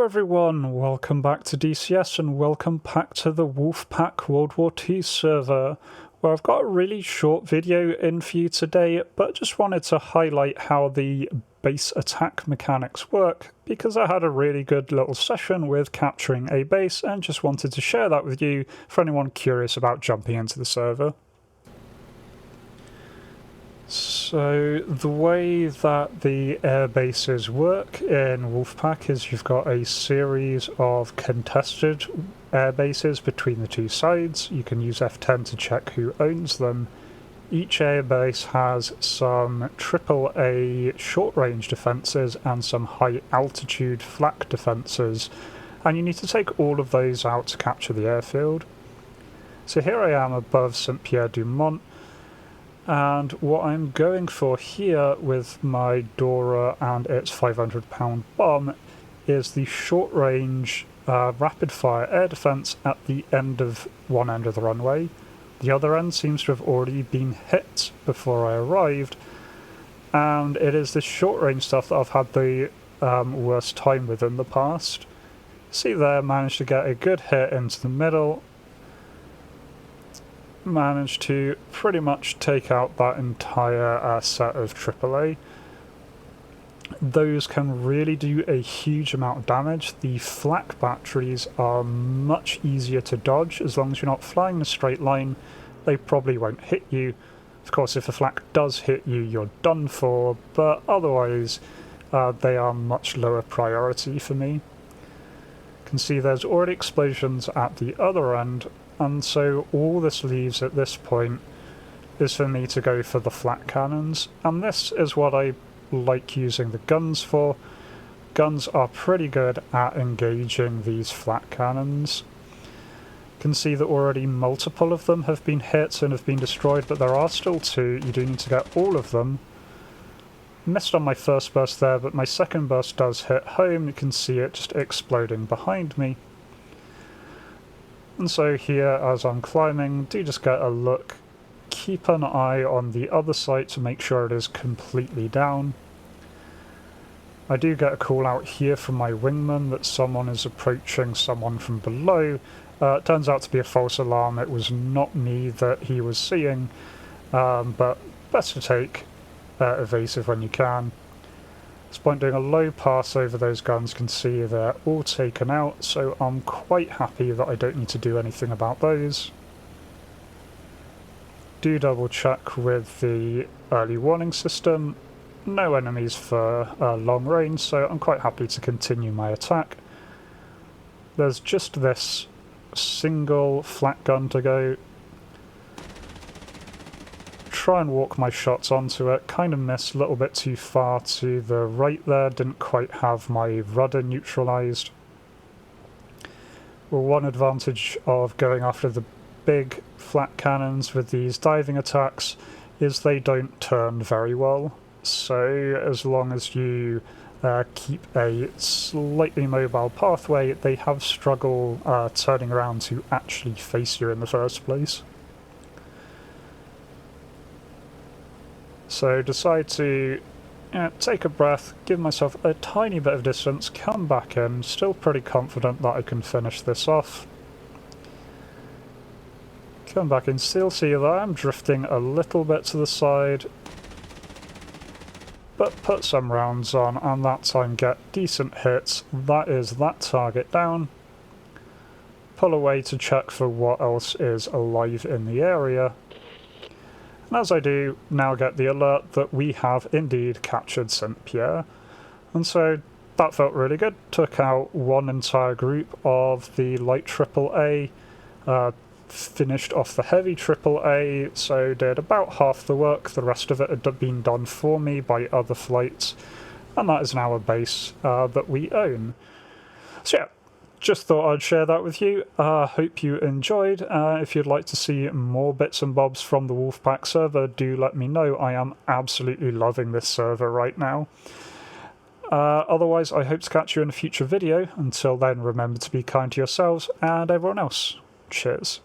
everyone, welcome back to DCS and welcome back to the Wolfpack World War II server, where I've got a really short video in for you today, but just wanted to highlight how the base attack mechanics work, because I had a really good little session with capturing a base and just wanted to share that with you for anyone curious about jumping into the server. So the way that the air bases work in Wolfpack is you've got a series of contested air bases between the two sides. You can use F10 to check who owns them. Each air base has some AAA short-range defences and some high-altitude flak defences, and you need to take all of those out to capture the airfield. So here I am above Saint-Pierre-du-Mont, and what I'm going for here with my Dora and its 500-pound bomb is the short-range rapid-fire air defence at the end of one end of the runway. The other end seems to have already been hit before I arrived, and it is this short-range stuff that I've had the worst time with in the past. See there, managed to get a good hit into the middle. Managed to pretty much take out that entire set of AAA. Those can really do a huge amount of damage. The flak batteries are much easier to dodge. As long as you're not flying in a straight line, they probably won't hit you. Of course, if a flak does hit you, you're done for, but otherwise they are much lower priority for me. You can see there's already explosions at the other end, and so all this leaves at this point is for me to go for the flak cannons, and this is what I like using the guns for. Guns are pretty good at engaging these flak cannons. You can see that already multiple of them have been hit and have been destroyed, but there are still two. You do need to get all of them. Missed on my first burst there, but my second burst does hit home. You can see it just exploding behind me. And so here, as I'm climbing, do just get a look. Keep an eye on the other side to make sure it is completely down. I do get a call out here from my wingman that someone is approaching someone from below. It turns out to be a false alarm. It was not me that he was seeing, but best to take evasive when you can. At this point, doing a low pass over those guns, can see they're all taken out, so I'm quite happy that I don't need to do anything about those. Do double check with the early warning system. No enemies for long range, so I'm quite happy to continue my attack. There's just this single flak gun to go. Try and walk my shots onto it, kind of missed a little bit too far to the right there, didn't quite have my rudder neutralised. Well, one advantage of going after the big flak cannons with these diving attacks is they don't turn very well, so as long as you keep a slightly mobile pathway, they have struggle turning around to actually face you in the first place. So decide to take a breath, give myself a tiny bit of distance, come back in, still pretty confident that I can finish this off. Come back in, still see that I'm drifting a little bit to the side, but put some rounds on and that time get decent hits. That is that target down. Pull away to check for what else is alive in the area. And as I do, now get the alert that we have indeed captured Saint-Pierre. And so that felt really good. Took out one entire group of the light AAA, finished off the heavy AAA, so did about half the work. The rest of it had been done for me by other flights, and that is now a base that we own. So yeah. Just thought I'd share that with you. Hope you enjoyed. If you'd like to see more bits and bobs from the Wolfpack server, do let me know. I am absolutely loving this server right now. Otherwise, I hope to catch you in a future video. Until then, remember to be kind to yourselves and everyone else. Cheers.